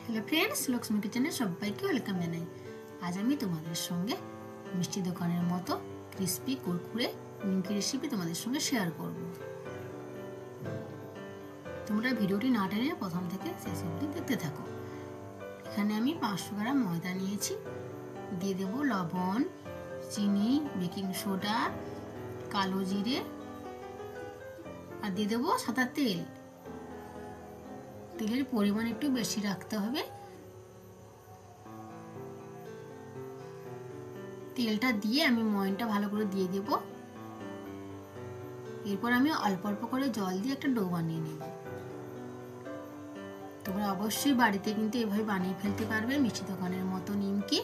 Hello friends, Lakshmi কিচেনে সবাইকে welcome জানাই। আজ আমি তোমাদের সঙ্গে মিষ্টি দোকানের মতো ক্রিস্পি কুরকুরে নিমকি রেসিপি তোমাদের সঙ্গে শেয়ার করব। তোমরা ভিডিওটি না টেনে প্রথম থেকে শেষ অবধি দেখতে থাকো। এখানে আমি 500 গ্রাম ময়দা নিয়েছি, দিয়ে দেবো লবণ, চিনি, বেকিং সোডা, কালো জিরে আর দিয়ে দেবো সাদা তেল। তেলের পরিমাণ একটু বেশি রাখতে হবে। তেলটা দিয়ে আমি ময়নটা ভালো করে দিয়ে দেব। এরপর আমি অল্প অল্প করে জল দিয়ে একটা ডো বানিয়ে নেব। তোমরা অবশ্যই বাড়িতে কিন্তু এভাবে বানিয়ে ফেলতে পারবে মিষ্টি দোকানের মতো নিমকি।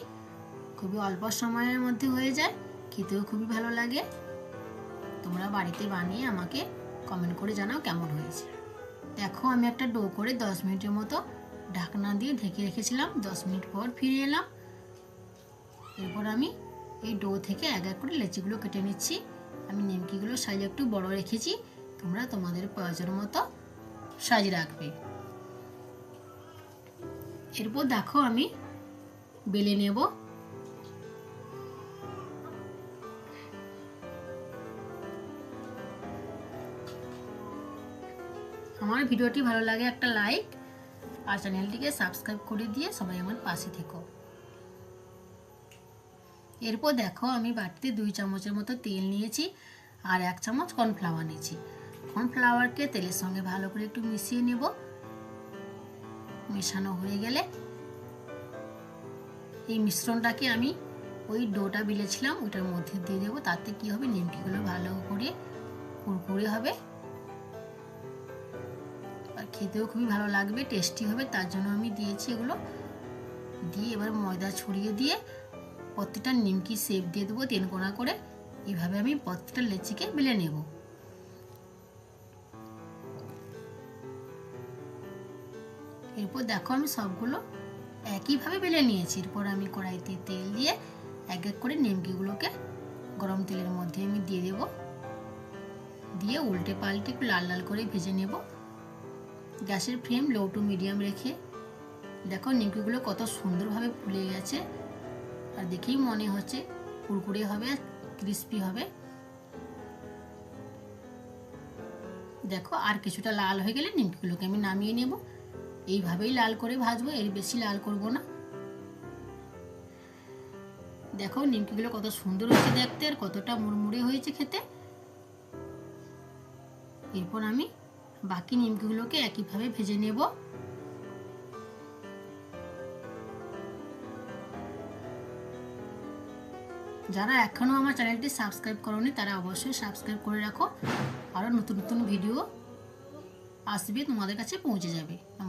খুবই অল্প সময়ের মধ্যে হয়ে যায়, খেতেও খুবই ভালো লাগে। তোমরা বাড়িতে বানিয়ে আমাকে কমেন্ট করে জানাও কেমন হয়েছে। দেখো, আমি একটা ডো করে 10 মিনিটের মতো ঢাকনা দিয়ে ঢেকে রেখেছিলাম। 10 মিনিট পর ফিরে এলাম। এরপর আমি এই ডো থেকে এক এক করে লেচিগুলো কেটে নিচ্ছি। আমি নিমকিগুলো সাইজ একটু বড় রেখেছি, তোমরা তোমাদের প্রয়োজন মতো সাইজ রাখবে। এরপর দেখো আমি বেলে নেব। আমার ভিডিওটি ভালো লাগে একটা লাইক আর চ্যানেলটিকে সাবস্ক্রাইব করে দিয়ে সবাই আমার পাশে থেকো। এরপর দেখো আমি বাটিতে 2 চামচের মতো তেল নিয়েছি আর 1 চামচ কর্নফ্লাওয়ার নিয়েছি। কর্নফ্লাওয়ারকে তেলের সঙ্গে ভালো করে একটু মিশিয়ে নেব। মেশানো হয়ে গেলে এই মিশ্রণটাকে আমি ওই ডোটা বেলেছিলাম ওটার মধ্যে দিয়ে দেবো। তাতে কি হবে, নিমকিগুলো ভালো করে কুরকুরে হবে আর খেতেও খুবই ভালো লাগবে, টেস্টি হবে। তার জন্য আমি দিয়েছি এগুলো। দিয়ে এবার ময়দা ছড়িয়ে দিয়ে প্রত্যেকটা নিমকি শেপ দিয়ে দেবো 3 কোণা করে। এইভাবে আমি প্রত্যেকটা লেচিকে বেলে নেব। এরপর দেখো আমি সবগুলো একইভাবে বেলে নিয়েছি। এরপর আমি কড়াইতে তেল দিয়ে এক এক করে নিমকিগুলোকে গরম তেলের মধ্যে আমি দিয়ে দেব। দিয়ে উল্টে পাল্টে একটু লাল লাল করে ভেজে নেব। গ্যাসের ফ্লেম লো টু মিডিয়াম রেখে। দেখো নিমকিগুলো কত সুন্দরভাবে ফুলে গেছে আর দেখেই মনে হচ্ছে কুরকুরে হবে আর ক্রিস্পি হবে। দেখো আর কিছুটা লাল হয়ে গেলে নিমকিগুলোকে আমি নামিয়ে নেব। এইভাবেই লাল করে ভাজবো, এর বেশি লাল করব না। দেখো নিমকিগুলো কত সুন্দর হয়েছে দেখতে আর কতটা মুড়মুড়ে হয়েছে খেতে। এরপর আমি বাকি নিমকিগুলোকে একইভাবে ভেজে নেব। যারা এখনো আমার চ্যানেলটি সাবস্ক্রাইব করোনি তারা অবশ্যই সাবস্ক্রাইব করে রাখো। আরও নতুন নতুন ভিডিও আসবে, তোমাদের কাছে পৌঁছে যাবে। নমস্কার।